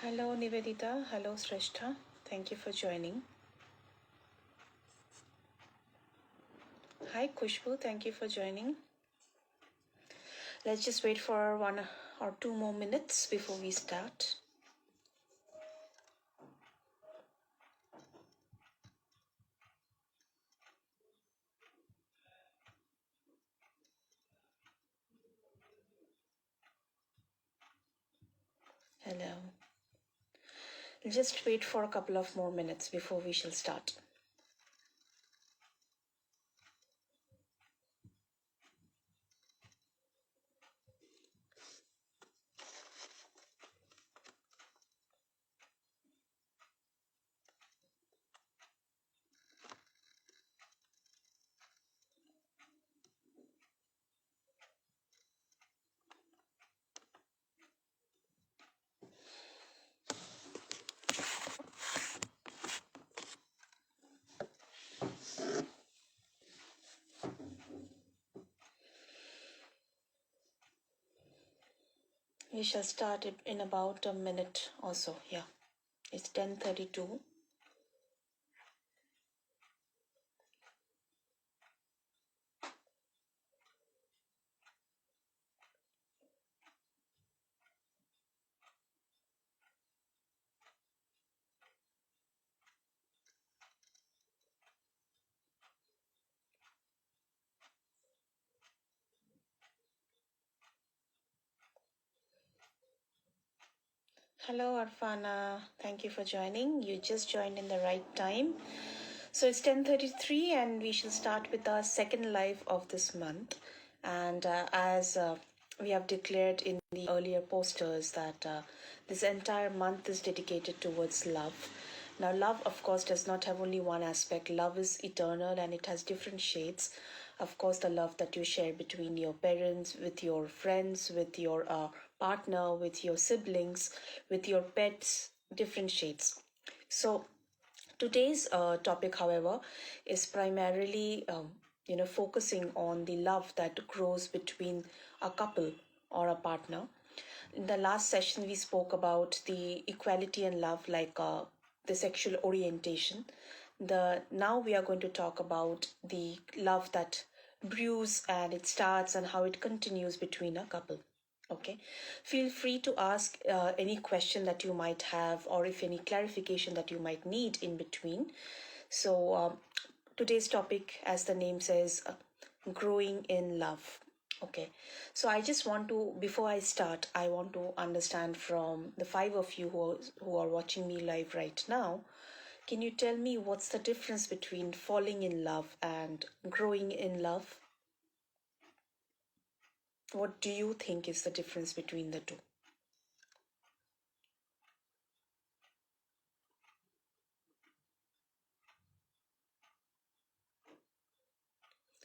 Hello Nivedita, hello Sreshta. Thank you for joining. Hi Kushbu, thank you for joining. Let's just wait for 1 or 2 more minutes before we start. Hello. Just wait for a couple of more minutes before we shall start. We shall start it in about a minute or so. Yeah, it's 10:32. Hello Arfana, thank you for joining. You just joined in the right time. So it's 10:33 and we shall start with our second live of this month. And as we have declared in the earlier posters that this entire month is dedicated towards love. Now, love, of course, does not have only one aspect. Love is eternal and it has different shades. Of course, the love that you share between your parents, with your friends, with your partner, with your siblings, with your pets, different shades. So, today's topic, however, is primarily focusing on the love that grows between a couple or a partner. In the last session, we spoke about the equality and love, like the sexual orientation. The now we are going to talk about the love that brews and it starts and how it continues between a couple. Okay, feel free to ask any question that you might have, or if any clarification that you might need in between. So, today's topic, as the name says, growing in love. Okay, so I just want to, before I start, I want to understand from the five of you who are watching me live right now. Can you tell me what's the difference between falling in love and growing in love? What do you think is the difference between the two?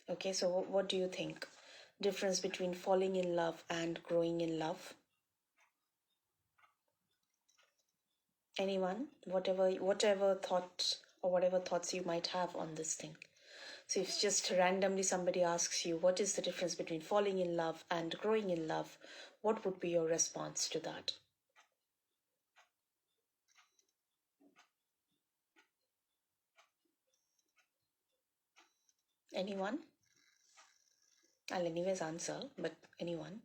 Okay, so what do you think? Difference between falling in love and growing in love? Anyone? Whatever thoughts or whatever thoughts you might have on this thing. So if just randomly somebody asks you what is the difference between falling in love and growing in love, what would be your response to that? Anyone? I'll anyways answer, but anyone?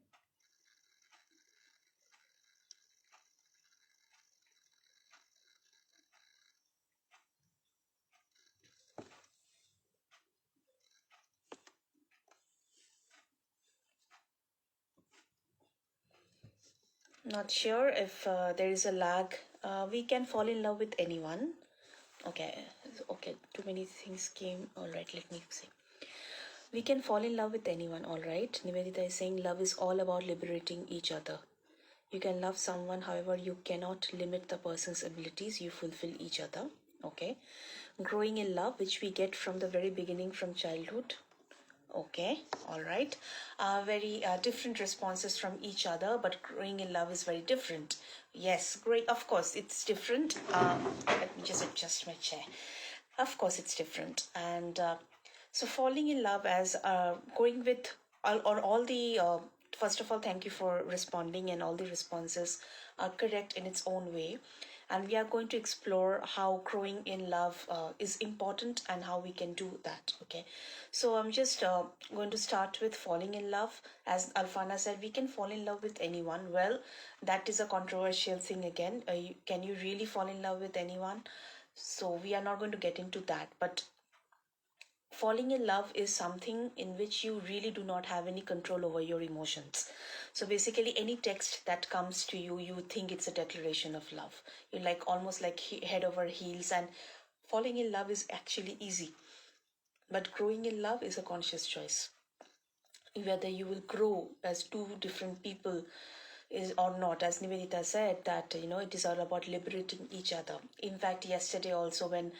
Not sure if there is a lag. We can fall in love with anyone. Okay, okay, too many things came. All right, let me see. We can fall in love with anyone, all right? Nivedita is saying love is all about liberating each other. You can love someone, however, you cannot limit the person's abilities. You fulfill each other, okay? Growing in love, which we get from the very beginning, from childhood. Okay, all right. Very different responses from each other, but growing in love is very different. Yes, great. Of course, it's different. Let me just adjust my chair. Of course, it's different. And so, falling in love as going with all the. First of all, thank you for responding, and all the responses correct in its own way. And we are going to explore how growing in love is important and how we can do that. Okay, so I'm just going to start with falling in love. As Alfana said, we can fall in love with anyone. Well, that is a controversial thing again. Can you really fall in love with anyone? So we are not going to get into that, but falling in love is something in which you really do not have any control over your emotions. So basically, any text that comes to you, you think it's a declaration of love. You like almost like head over heels, and falling in love is actually easy. But growing in love is a conscious choice. Whether you will grow as two different people is or not, as Nivedita said, that it is all about liberating each other. In fact, yesterday also, when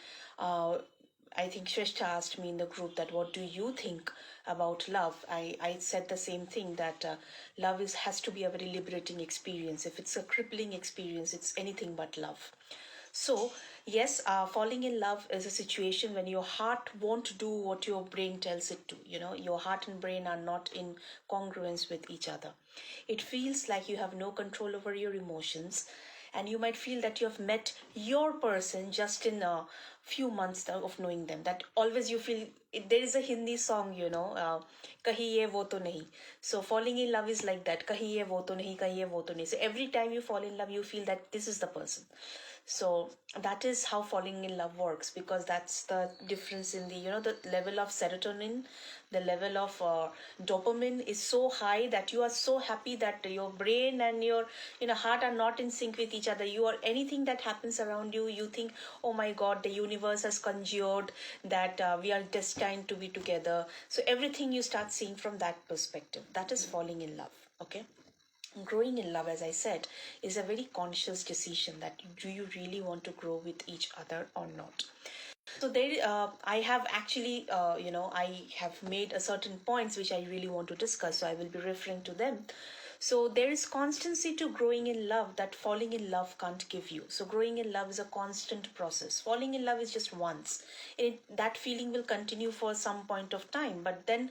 I think Shrishta asked me in the group that what do you think about love, I said the same thing, that love has to be a very liberating experience. If it's a crippling experience, it's anything but love. So, yes, falling in love is a situation when your heart won't do what your brain tells it to. Your heart and brain are not in congruence with each other. It feels like you have no control over your emotions, and you might feel that you have met your person just in a few months of knowing them. That always you feel there is a Hindi song, kahi ye wo to nahi. So falling in love is like that. Kahi ye wo to nahi, kahi ye wo to nahi. So every time you fall in love, you feel that this is the person. So that is how falling in love works, because that's the difference in the level of serotonin, the level of dopamine is so high that you are so happy that your brain and your heart are not in sync with each other. You are anything that happens around you, you think, oh my god, the universe has conjured that we are destined to be together. So everything you start seeing from that perspective. That is falling in love. Okay, growing in love, as I said, is a very conscious decision that do you really want to grow with each other or not. So there I have actually I have made a certain points which I really want to discuss, so I will be referring to them. So there is constancy to growing in love that falling in love can't give you. So growing in love is a constant process. Falling in love is just once. That feeling will continue for some point of time, but then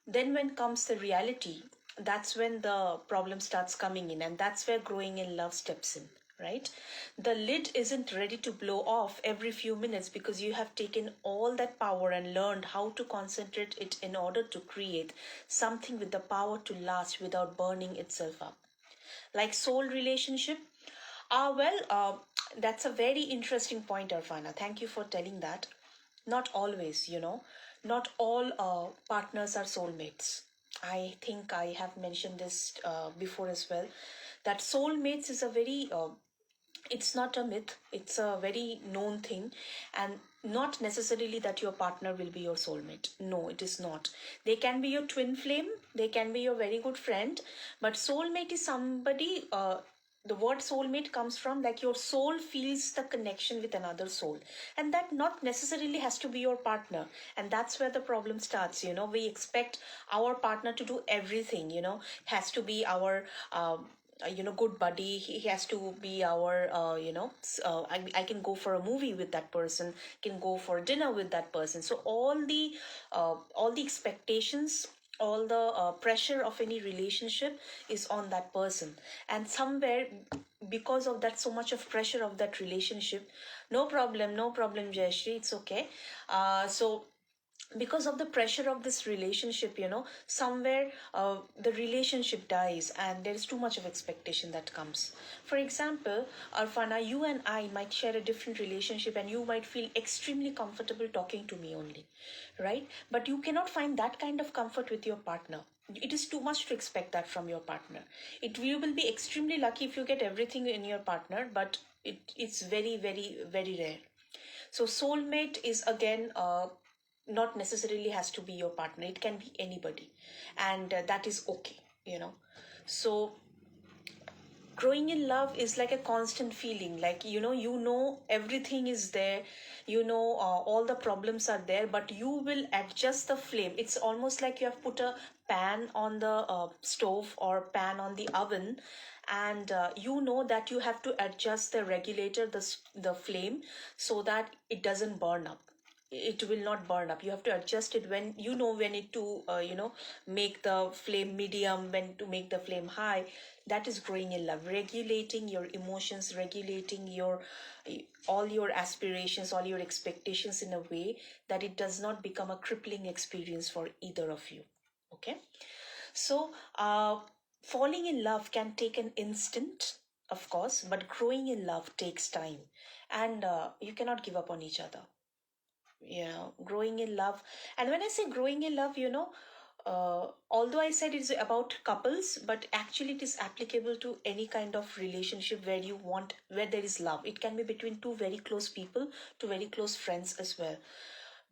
when comes the reality, that's when the problem starts coming in, and that's where growing in love steps in, right? The lid isn't ready to blow off every few minutes because you have taken all that power and learned how to concentrate it in order to create something with the power to last without burning itself up. Like soul relationship, that's a very interesting point, Arfana. Thank you for telling that. Not always, not all partners are soulmates. I think I have mentioned this before as well. That soulmates is a very it's not a myth, it's a very known thing. And not necessarily that your partner will be your soulmate. No, it is not. They can be your twin flame, they can be your very good friend, but soulmate is somebody the word soulmate comes from like your soul feels the connection with another soul, and that not necessarily has to be your partner. And that's where the problem starts. We expect our partner to do everything, has to be our good buddy. He has to be our I can go for a movie with that person, can go for dinner with that person. So all the expectations, all the pressure of any relationship is on that person. And somewhere, because of that, so much of pressure of that relationship, no problem, no problem, Jayashri, it's okay. So because of the pressure of this relationship, somewhere the relationship dies and there is too much of expectation that comes. For example, Arfana, you and I might share a different relationship and you might feel extremely comfortable talking to me only, right? But you cannot find that kind of comfort with your partner. It is too much to expect that from your partner. You will be extremely lucky if you get everything in your partner, but it's very, very, very rare. So soulmate is again not necessarily has to be your partner, it can be anybody, and that is okay. So growing in love is like a constant feeling, like everything is there, all the problems are there, but you will adjust the flame. It's almost like you have put a pan on the stove or pan on the oven, and you know that you have to adjust the regulator, the flame, so that it doesn't burn up. it will not burn up. You have to adjust it when you know when it to make the flame medium, when to make the flame high. That is growing in love, regulating your emotions, regulating your all your aspirations, all your expectations in a way that it does not become a crippling experience for either of you. Okay. So falling in love can take an instant, of course, but growing in love takes time, and you cannot give up on each other. Growing in love. And when I say growing in love, although I said it's about couples, but actually it is applicable to any kind of relationship where you want, where there is love. It can be between two very close people, two very close friends as well.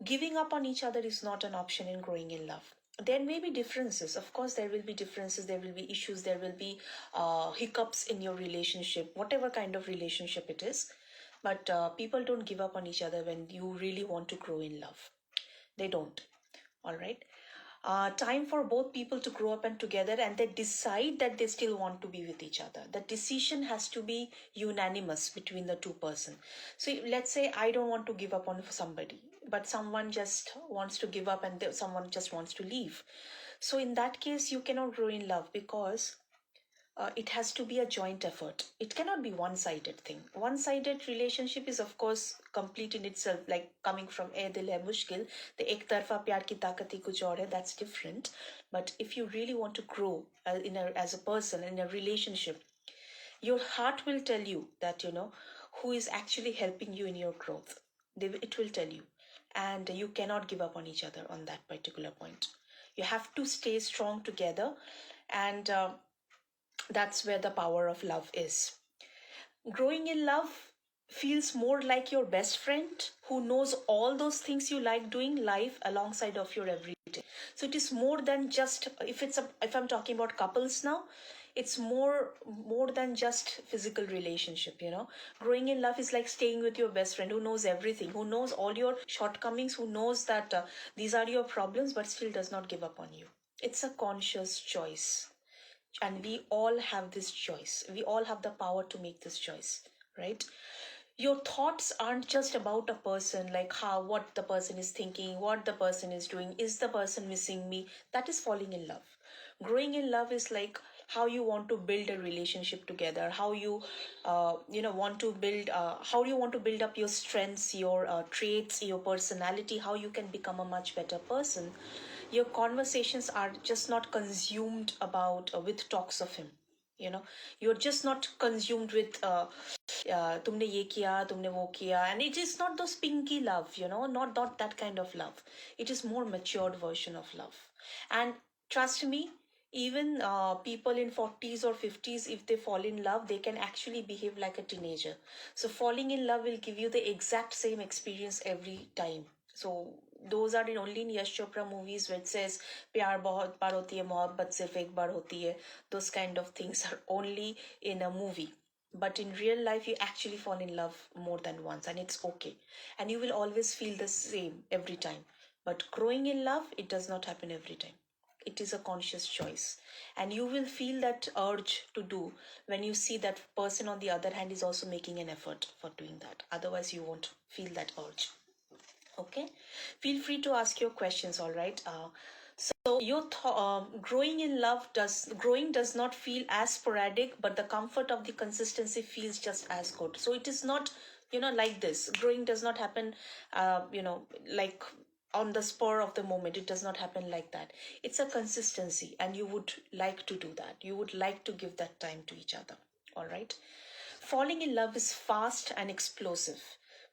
Giving up on each other is not an option in growing in love. There may be differences, of course there will be differences, there will be issues, there will be hiccups in your relationship, whatever kind of relationship it is. But people don't give up on each other when you really want to grow in love. They don't. All right. Time for both people to grow up and together, and they decide that they still want to be with each other. The decision has to be unanimous between the two person. So let's say I don't want to give up on somebody, but someone just wants to give up, and someone just wants to leave. So in that case, you cannot grow in love, because it has to be a joint effort. It cannot be one-sided thing. One-sided relationship is of course complete in itself, like coming from "Eh dil hai mushkil," the ek tarfa pyar ki taakat hi kuch aur hai. That's different. But if you really want to grow as a person in a relationship, your heart will tell you that who is actually helping you in your growth. It will tell you, and you cannot give up on each other on that particular point. You have to stay strong together, and that's where the power of love is. Growing in love feels more like your best friend who knows all those things you like doing life alongside of your everyday. So it is more than just, if I'm talking about couples now, it's more than just physical relationship. Growing in love is like staying with your best friend who knows everything, who knows all your shortcomings, who knows that these are your problems, but still does not give up on you. It's a conscious choice, and we all have this choice. We all have the power to make this choice, right? Your thoughts aren't just about a person, like how, what the person is thinking, what the person is doing, is the person missing me. That is falling in love. Growing in love is like how you want to build a relationship together, how you want to build how you want to build up your strengths, your traits, your personality, how you can become a much better person. Your conversations are just not consumed about with talks of him. You're just not consumed with तुमने ये किया, तुमने वो किया, and it is not those pinky love, not that kind of love. It is more matured version of love. And trust me, even people in 40s or 50s, if they fall in love, they can actually behave like a teenager. So falling in love will give you the exact same experience every time. So those are only in Yash Chopra movies where it says प्यार बहुत बार होती है, मोहब्बत सिर्फ एक बार होती है. Those kind of things are only in a movie. But in real life, you actually fall in love more than once, and it's okay. And you will always feel the same every time. But growing in love, it does not happen every time. It is a conscious choice. And you will feel that urge to do when you see that person on the other hand is also making an effort for doing that. Otherwise, you won't feel that urge. Okay, feel free to ask your questions. All right. So growing does not feel as sporadic, but the comfort of the consistency feels just as good. So it is not like this. Growing does not happen like on the spur of the moment. It does not happen like that. It's a consistency, and you would like to do that. You would like to give that time to each other. All right. Falling in love is fast and explosive,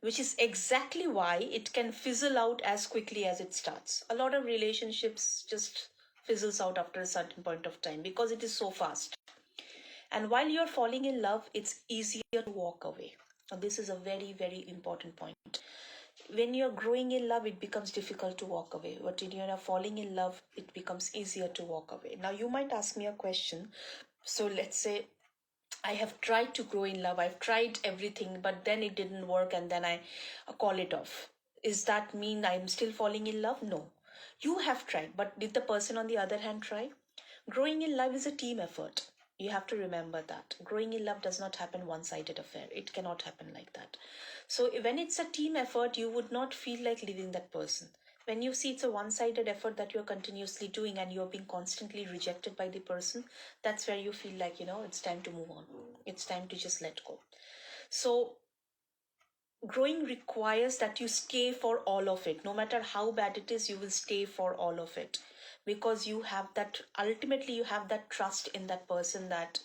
which is exactly why it can fizzle out as quickly as it starts. A lot of relationships just fizzles out after a certain point of time because it is so fast. And while you're falling in love, it's easier to walk away. Now, this is a very, very important point. When you're growing in love, it becomes difficult to walk away. But when you're falling in love, it becomes easier to walk away. Now, you might ask me a question. So let's say I have tried to grow in love. I've tried everything, but then it didn't work, and then I call it off. Is that mean I'm still falling in love? No. You have tried, but did the person on the other hand try? Growing in love is a team effort. You have to remember that growing in love does not happen one-sided affair. It cannot happen like that. So when it's a team effort, you would not feel like leaving that person. When you see it's a one-sided effort that you're continuously doing and you're being constantly rejected by the person, that's where you feel like, it's time to move on. It's time to just let go. So growing requires that you stay for all of it. No matter how bad it is, you will stay for all of it, because you have that, ultimately you have that trust in that person, that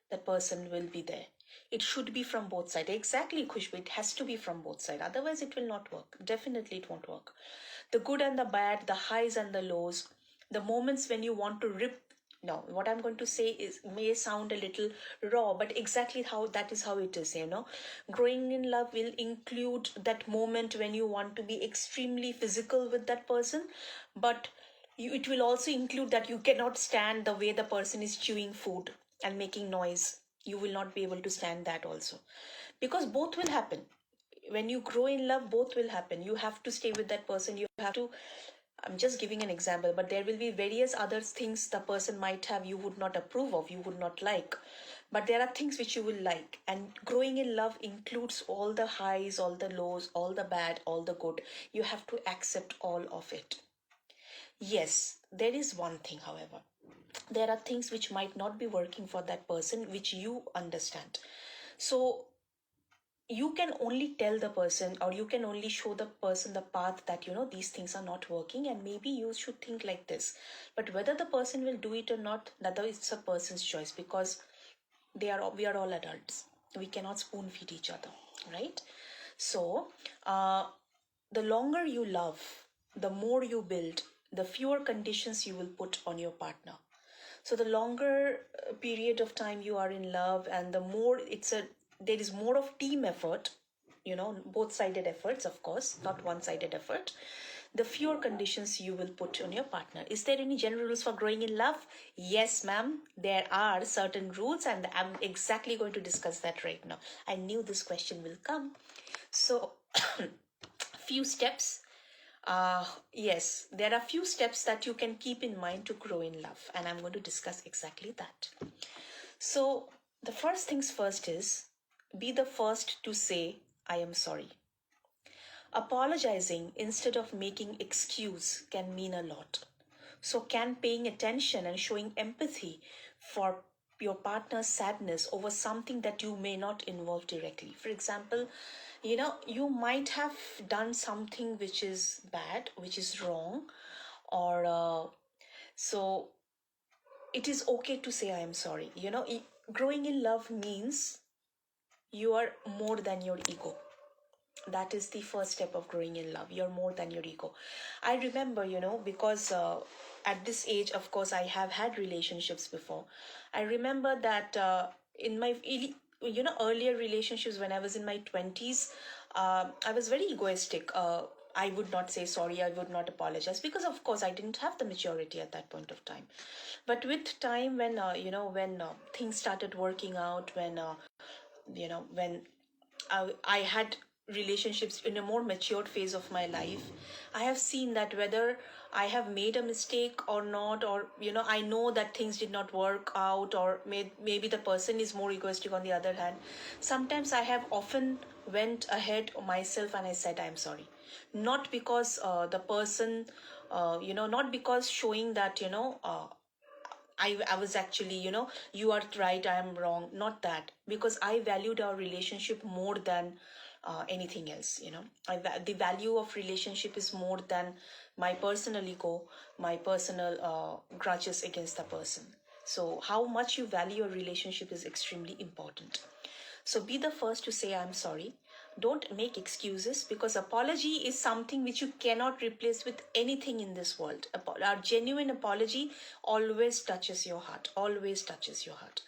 that person will be there. It should be from both sides. Exactly, Khushbu, it has to be from both sides, otherwise it will not work. Definitely it won't work. The good and the bad, the highs and the lows, the moments when you want to rip. No, what I'm going to say is may sound a little raw, but exactly how that is how it is. Growing in love will include that moment when you want to be extremely physical with that person, but it will also include that you cannot stand the way the person is chewing food and making noise. You will not be able to stand that also, because both will happen. When you grow in love, both will happen. You have to stay with that person. You have to, I'm just giving an example, but there will be various other things the person might have you would not approve of, you would not like, but there are things which you will like. And growing in love includes all the highs, all the lows, all the bad, all the good. You have to accept all of it. Yes, there is one thing, however. There are things which might not be working for that person, which you understand. So you can only tell the person, or you can only show the person the path that, these things are not working and maybe you should think like this. But whether the person will do it or not, that is a person's choice, because we are all adults. We cannot spoon feed each other, right? So, the longer you love, the more you build, the fewer conditions you will put on your partner. So the longer period of time you are in love, and the more there is more of team effort, both sided efforts, of course, not one sided effort, the fewer conditions you will put on your partner. Is there any general rules for growing in love? Yes, ma'am, there are certain rules, and I'm exactly going to discuss that right now. I knew this question will come. So few steps. Yes, there are few steps that you can keep in mind to grow in love, and I'm going to discuss exactly that. So, the first things first is be the first to say, I am sorry. Apologizing instead of making excuse can mean a lot. So, can paying attention and showing empathy for your partner's sadness over something that you may not involve directly. For example, you might have done something which is bad, which is wrong, or so it is okay to say I am sorry. Growing in love means you are more than your ego. That is the first step of growing in love. You're more than your ego. I remember, because at this age, of course, I have had relationships before. I remember that in my earlier relationships, when I was in my 20s, I was very egoistic. I would not say sorry, I would not apologize, because of course I didn't have the maturity at that point of time. But with time, when things started working out, when I had relationships in a more matured phase of my life, I have seen that whether I have made a mistake or not, or I know that things did not work out, or maybe the person is more egoistic on the other hand. Sometimes I have often went ahead myself and I said I'm sorry, not because the person, not because showing that I was actually, you are right, I am wrong. Not that, because I valued our relationship more than anything else. The value of relationship is more than my personal ego, my personal grudges against the person. So, how much you value a relationship is extremely important. So be the first to say I'm sorry. Don't make excuses, because apology is something which you cannot replace with anything in this world. A genuine apology always touches your heart, always touches your heart.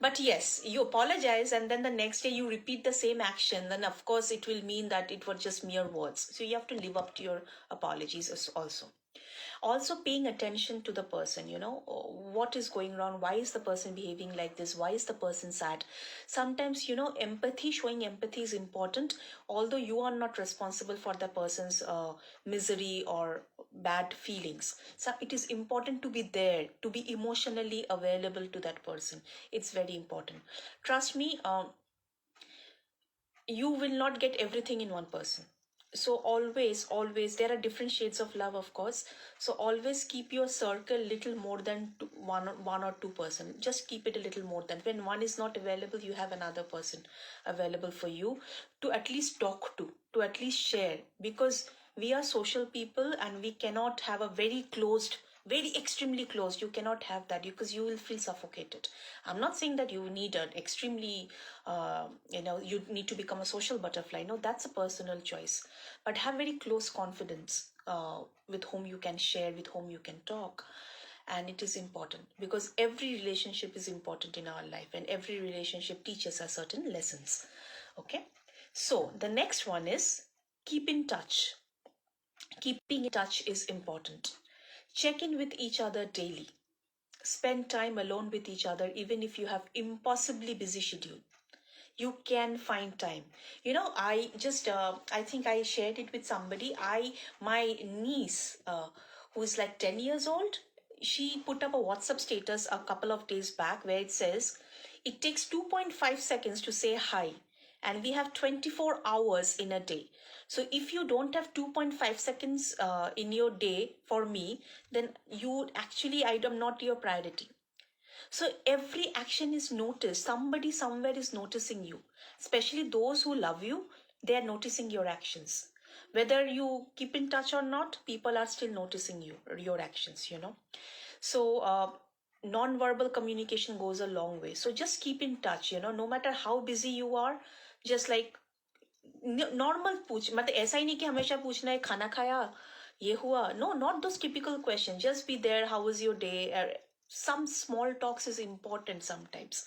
But yes, you apologize and then the next day you repeat the same action, then of course it will mean that it was just mere words. So you have to live up to your apologies also. Also paying attention to the person, what is going on, why is the person behaving like this, why is the person sad. Sometimes, empathy, showing empathy is important, although you are not responsible for the person's misery or bad feelings. So it is important to be there, to be emotionally available to that person. It's very important. Trust me, you will not get everything in one person. So always there are different shades of love, of course. So always keep your circle little more than one or two person. Just keep it a little more than, when one is not available, you have another person available for you, to at least talk to at least share, because we are social people and we cannot have a very closed, very extremely closed. You cannot have that, because you will feel suffocated. I'm not saying that you need an extremely you need to become a social butterfly. No, that's a personal choice. But have very close confidence, with whom you can share, with whom you can talk. And it is important, because every relationship is important in our life, and every relationship teaches us certain lessons. Okay, so the next one is keep in touch. Keeping in touch is important. Check in with each other daily. Spend time alone with each other, even if you have impossibly busy schedule. You can find time. I think I shared it with somebody. My niece, who is like 10 years old, she put up a WhatsApp status a couple of days back where it says it takes 2.5 seconds to say hi, and we have 24 hours in a day. So if you don't have 2.5 seconds in your day for me, then you actually, I am not your priority. So every action is noticed. Somebody somewhere is noticing you. Especially those who love you, they are noticing your actions. Whether you keep in touch or not, people are still noticing you, your actions. So non-verbal communication goes a long way. So just keep in touch, no matter how busy you are. Just like normal पूछ, मतलब ऐसा ही नहीं कि हमेशा पूछना है खाना खाया, ये हुआ. No, not those typical questions. Just be there. How was your day? Some small talks is important sometimes.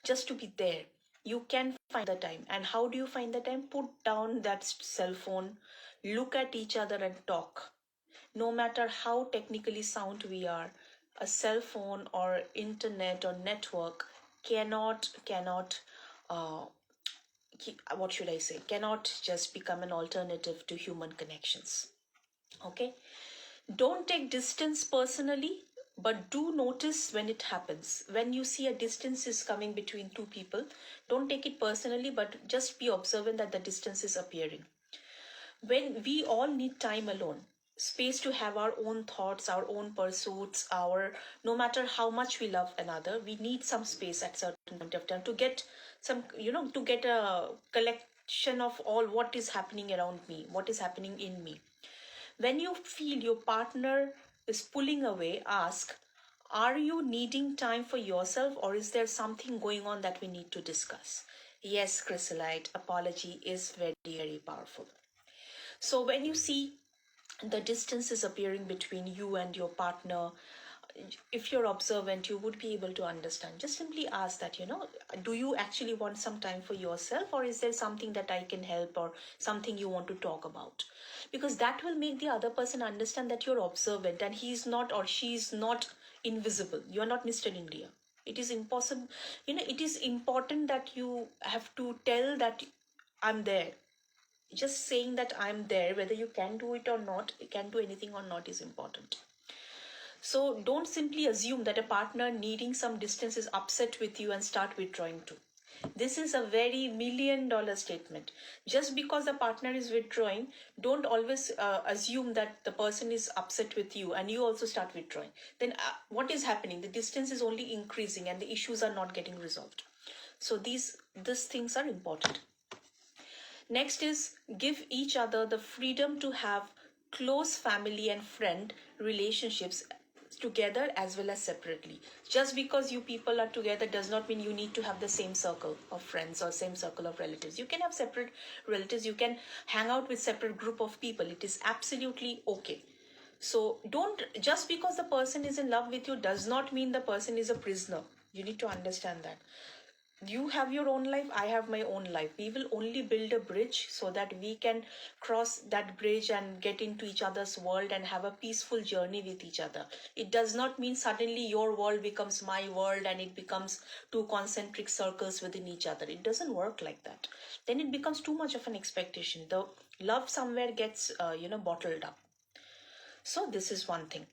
Just to be there. You can find the time. And how do you find the time? Put down that cell phone, look at each other and talk. No matter how technically sound we are, a cell phone or internet or network cannot what should I say, cannot just become an alternative to human connections. Okay? Don't take distance personally, but do notice when it happens. When you see a distance is coming between two people, don't take it personally, but just be observant that the distance is appearing. When we all need time alone, space to have our own thoughts, our own pursuits, no matter how much we love another, we need some space at certain point of time to get to get a collection of all what is happening around me, what is happening in me. When you feel your partner is pulling away, ask, are you needing time for yourself, or is there something going on that we need to discuss? Yes, Chrysolite, apology is very, very powerful. So when you see the distance is appearing between you and your partner, if you're observant, you would be able to understand. Just simply ask that, do you actually want some time for yourself, or is there something that I can help, or something you want to talk about? Because that will make the other person understand that you're observant and he's not, or she's not invisible. You're not Mr. India. It is impossible. It is important that you have to tell that I'm there. Just saying that I'm there, whether you can do it or not, can do anything or not, is important. So don't simply assume that a partner needing some distance is upset with you and start withdrawing too. This is a very $1,000,000 statement. Just because the partner is withdrawing, don't always assume that the person is upset with you and you also start withdrawing. Then what is happening? The distance is only increasing and the issues are not getting resolved. So these things are important. Next is give each other the freedom to have close family and friend relationships together as well as separately. Just because you people are together does not mean you need to have the same circle of friends or same circle of relatives. You can have separate relatives, you can hang out with separate group of people. It is absolutely okay. So don't, just because the person is in love with you does not mean the person is a prisoner. You need to understand that. You have your own life, I have my own life. We will only build a bridge so that we can cross that bridge and get into each other's world and have a peaceful journey with each other. It does not mean suddenly your world becomes my world and it becomes two concentric circles within each other. It doesn't work like that. Then it becomes too much of an expectation. The love somewhere gets bottled up. So this is one thing.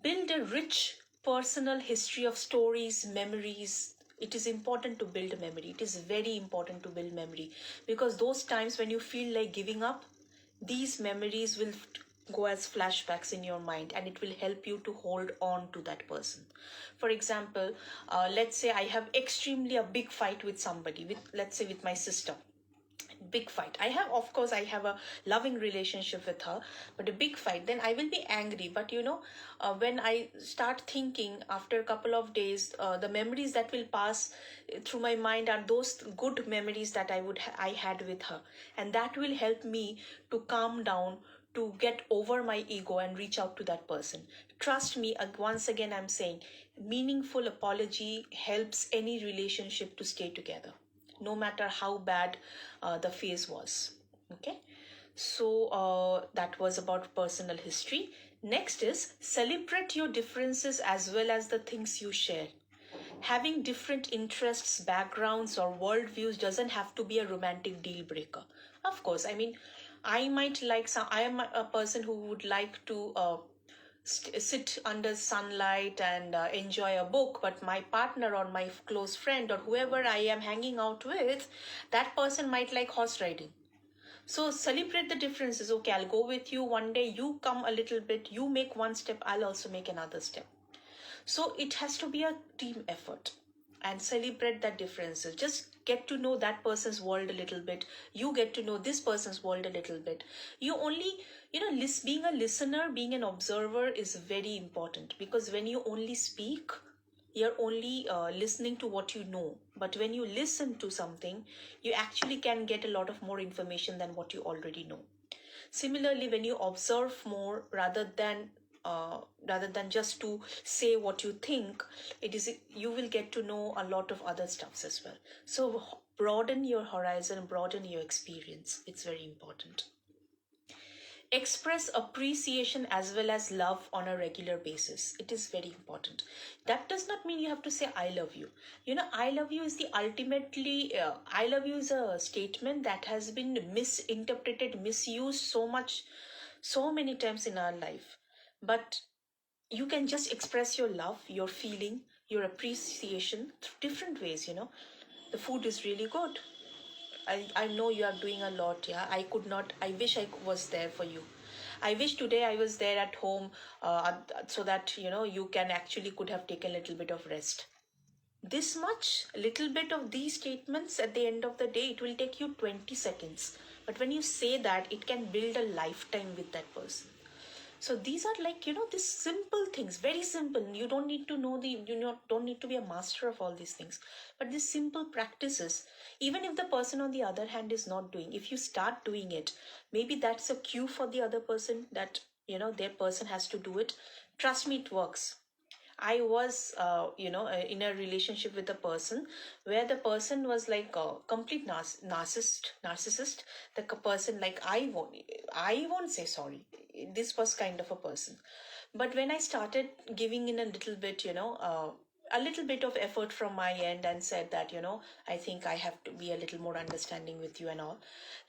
Build a rich personal history of stories, memories. It is important to build a memory. It is very important to build memory, because those times when you feel like giving up, these memories will go as flashbacks in your mind, and it will help you to hold on to that person. For example, let's say I have extremely a big fight with somebody, with, let's say, with my sister. Big fight. I have, of course, I have a loving relationship with her, but a big fight, then I will be angry. But when I start thinking after a couple of days, the memories that will pass through my mind are those good memories that I had with her, and that will help me to calm down, to get over my ego and reach out to that person. Trust me, once again I'm saying, meaningful apology helps any relationship to stay together, no matter how bad the phase was. Okay, so that was about personal history. Next is celebrate your differences as well as the things you share. Having different interests, backgrounds, or worldviews doesn't have to be a romantic deal breaker. Of course, I mean, I might like some. I am a person who would like to sit under sunlight and enjoy a book, but my partner or my close friend or whoever I am hanging out with, that person might like horse riding. So celebrate the differences. Okay, I'll go with you one day, you come a little bit, you make one step, I'll also make another step. So it has to be a team effort, and celebrate that differences. Just get to know that person's world a little bit. You get to know this person's world a little bit. You only, being a listener, being an observer is very important, because when you only speak, you're only listening to what you know. But when you listen to something, you actually can get a lot of more information than what you already know. Similarly, when you observe more rather than just to say what you think, it is, you will get to know a lot of other stuffs as well. So broaden your horizon, broaden your experience. It's very important. Express appreciation as well as love on a regular basis. It is very important. That does not mean you have to say I love you. I love you is the ultimately, I love you is a statement that has been misinterpreted, misused so much, so many times in our life. But you can just express your love, your feeling, your appreciation through different ways. The food is really good. I know you are doing a lot. Yeah, I could not, I wish I was there for you. I wish today I was there at home, so that you can actually could have taken a little bit of rest. This much, a little bit of these statements, at the end of the day, it will take you 20 seconds. But when you say that, it can build a lifetime with that person. So these are like, these simple things, very simple. You don't need to know don't need to be a master of all these things. But these simple practices, even if the person on the other hand is not doing, if you start doing it, maybe that's a cue for the other person that, their person has to do it. Trust me, it works. I was, in a relationship with a person where the person was like a complete narcissist. The person, like, I won't say sorry. This was kind of a person. But when I started giving in a little bit, a little bit of effort from my end, and said that, I think I have to be a little more understanding with you and all.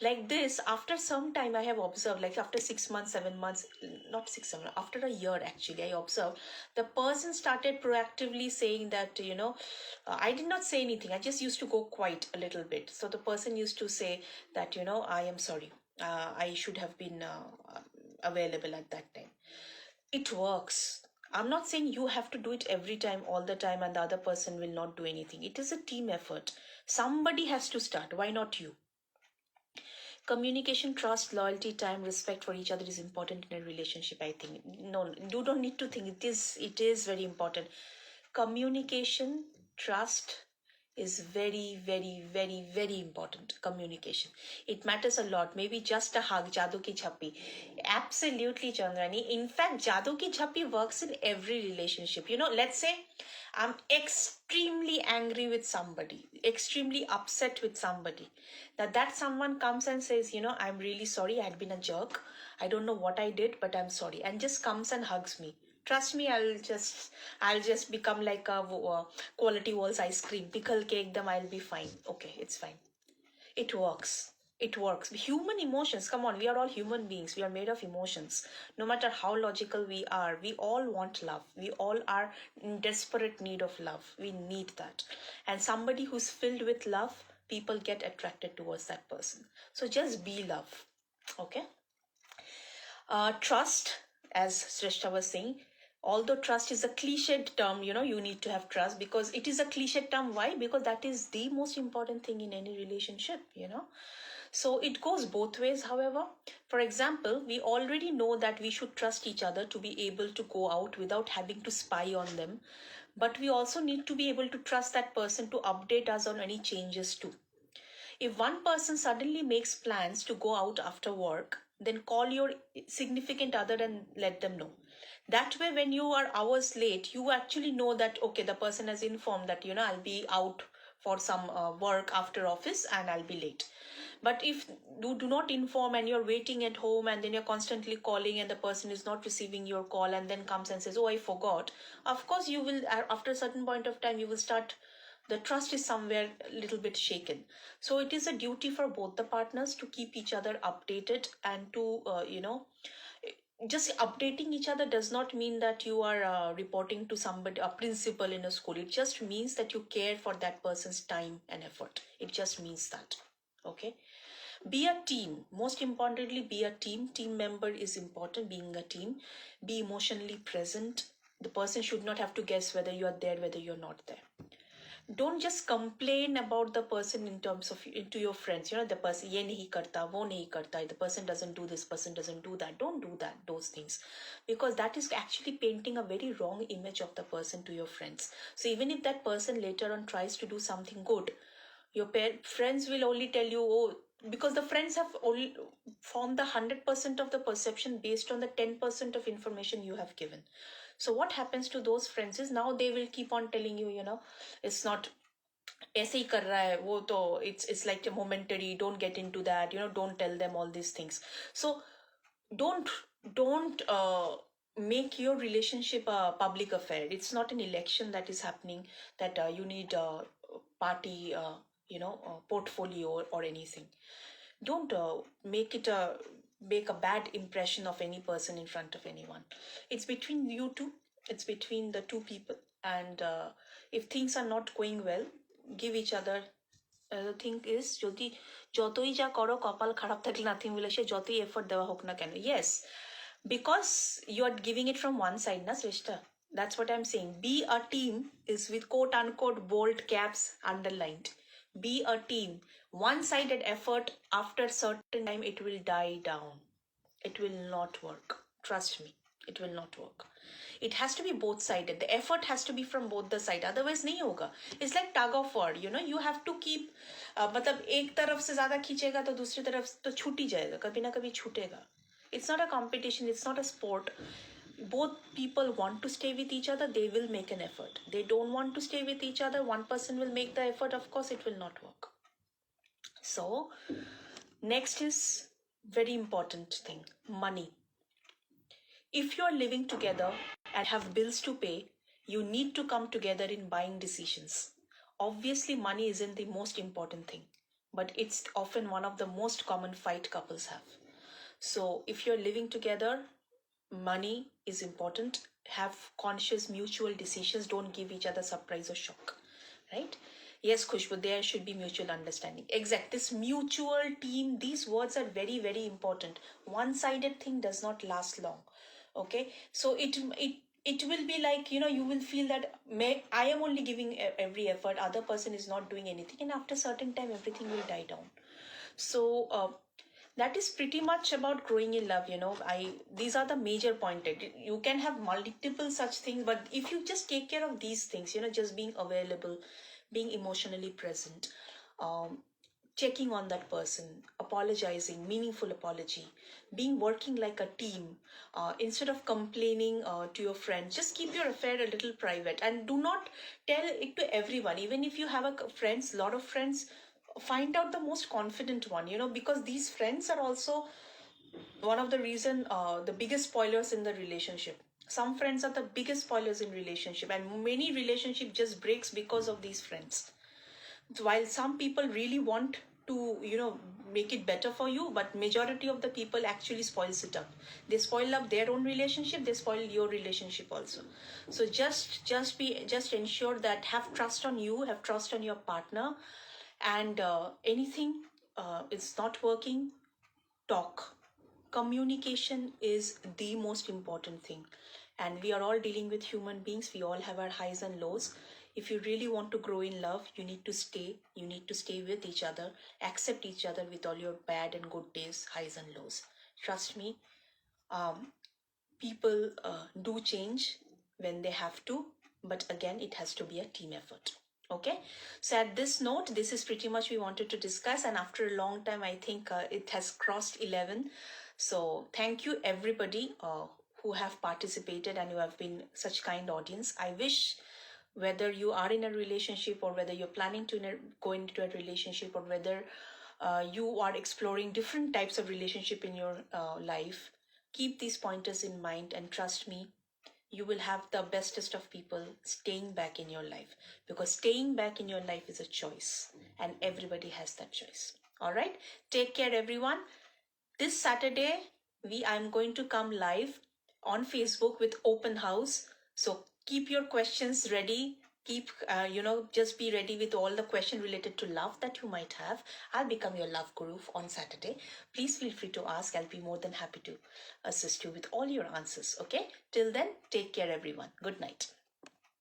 Like this, after some time, I have observed, like after 6 months, 7 months, not 6, 7, after a year actually, I observed the person started proactively saying that, I did not say anything. I just used to go quiet a little bit. So the person used to say that, I am sorry. I should have been available at that time. It works. I'm not saying you have to do it every time, all the time, and the other person will not do anything. It is a team effort. Somebody has to start. Why not you? Communication, trust, loyalty, time, respect for each other is important in a relationship. I think, no, you don't need to think. It is very important. Communication, trust is very, very, very, very important. Communication, it matters a lot. Maybe just a hug, jadoo ki chappi. Absolutely, Chandrani. In fact, jadoo ki chappi works in every relationship. Let's say I'm extremely angry with somebody, extremely upset with somebody. That someone comes and says, I'm really sorry, I had been a jerk. I don't know what I did, but I'm sorry. And just comes and hugs me. Trust me, I'll just become like a quality walls ice cream. Pickle cake them, I'll be fine. Okay, it's fine. It works. it works. Human emotions, come on, we are all human beings, we are made of emotions. No matter how logical we are, we all want love, we all are in desperate need of love, we need that. And somebody who's filled with love, people get attracted towards that person. So just be love. Okay. Trust, as Srishta was saying, although trust is a cliched term, you need to have trust because it is a cliched term. Why? Because that is the most important thing in any relationship. So it goes both ways, however. For example, we already know that we should trust each other to be able to go out without having to spy on them. But we also need to be able to trust that person to update us on any changes too. If one person suddenly makes plans to go out after work, then call your significant other and let them know. That way, when you are hours late, you actually know that, okay, the person has informed that, I'll be out for some work after office and I'll be late. But if you do not inform and you're waiting at home and then you're constantly calling and the person is not receiving your call and then comes and says, oh, I forgot. Of course, you will, after a certain point of time, you will start, the trust is somewhere a little bit shaken. So it is a duty for both the partners to keep each other updated and to, just updating each other does not mean that you are reporting to somebody, a principal in a school. It just means that you care for that person's time and effort. It just means that. Okay. Be a team. Most importantly, be a team. Team member is important, being a team. Be emotionally present. The person should not have to guess whether you are there, whether you're not there. Don't just complain about the person in terms of to your friends. The person ye nahi karta, wo nahi karta, the person doesn't do this, person doesn't do that. Don't do that, those things, because that is actually painting a very wrong image of the person to your friends. So even if that person later on tries to do something good, your friends will only tell you, oh, because the friends have only formed the 100% of the perception based on the 10% of information you have given. So what happens to those friends is now they will keep on telling you, it's not ऐसे ही कर रहा है वो तो, it's like a momentary, don't get into that, don't tell them all these things. So don't make your relationship a public affair. It's not an election that is happening that you need a party portfolio or anything. Don't make a bad impression of any person in front of anyone. It's between you two, it's between the two people. And if things are not going well, give each other, the thing is, যদি যতই যা করো কপাল খারাপ থাকলে nothing বলে সে যতই effort দেওয়া হোক না কেন, yes, because you are giving it from one side, na Srishta. That's what I'm saying. Be a team is with quote unquote bold caps underlined. Be a team. One-sided effort, after certain time it will die down. It will not work. Trust me, it will not work. It has to be both sided. The effort has to be from both the side, otherwise nahi hoga. It's like tug of war, you have to keep मतलब एक तरफ से ज्यादा खींचेगा तो दूसरी तरफ तो छूट ही जाएगा, कभी ना कभी छूटेगा. It's not a competition, it's not a sport. Both people want to stay with each other, they will make an effort. They don't want to stay with each other, one person will make the effort, of course it will not work. So next is very important thing, money. If you're living together and have bills to pay, you need to come together in buying decisions. Obviously, money isn't the most important thing, but it's often one of the most common fight couples have. So if you're living together, money is important. Have conscious mutual decisions. Don't give each other surprise or shock, right? Yes, Khushbu, there should be mutual understanding. Exact. This mutual team, these words are very, very important. One-sided thing does not last long. Okay, so it will be like, you will feel that I am only giving every effort, other person is not doing anything, and after certain time everything will die down. So that is pretty much about growing in love. These are the major pointed. You can have multiple such things, but if you just take care of these things, just being available, being emotionally present, checking on that person, apologizing, meaningful apology, being working like a team, instead of complaining to your friends, just keep your affair a little private and do not tell it to everyone. Even if you have a lot of friends, find out the most confident one, because these friends are also one of the reason, the biggest spoilers in the relationship. Some friends are the biggest spoilers in relationship, and many relationship just breaks because of these friends. While some people really want to make it better for you, but majority of the people actually spoils it up. They spoil up their own relationship, they spoil your relationship also. So just ensure that have trust on you, have trust on your partner, and anything is not working, talk. Communication is the most important thing, and we are all dealing with human beings. We all have our highs and lows. If you really want to grow in love, you need to stay with each other, accept each other with all your bad and good days, highs and lows. Trust me, um, people do change when they have to, but again, it has to be a team effort. Okay, so at this note, this is pretty much we wanted to discuss, and after a long time, I think it has crossed 11. So thank you everybody who have participated and who have been such kind audience. I wish, whether you are in a relationship or whether you're planning to go into a relationship, or whether you are exploring different types of relationship in your life, keep these pointers in mind, and trust me, you will have the bestest of people staying back in your life, because staying back in your life is a choice, and everybody has that choice. All right, take care everyone. This Saturday, I'm going to come live on Facebook with open house. So keep your questions ready. Keep just be ready with all the question related to love that you might have. I'll become your love guru on Saturday. Please feel free to ask. I'll be more than happy to assist you with all your answers. Okay, till then, take care everyone. Good night.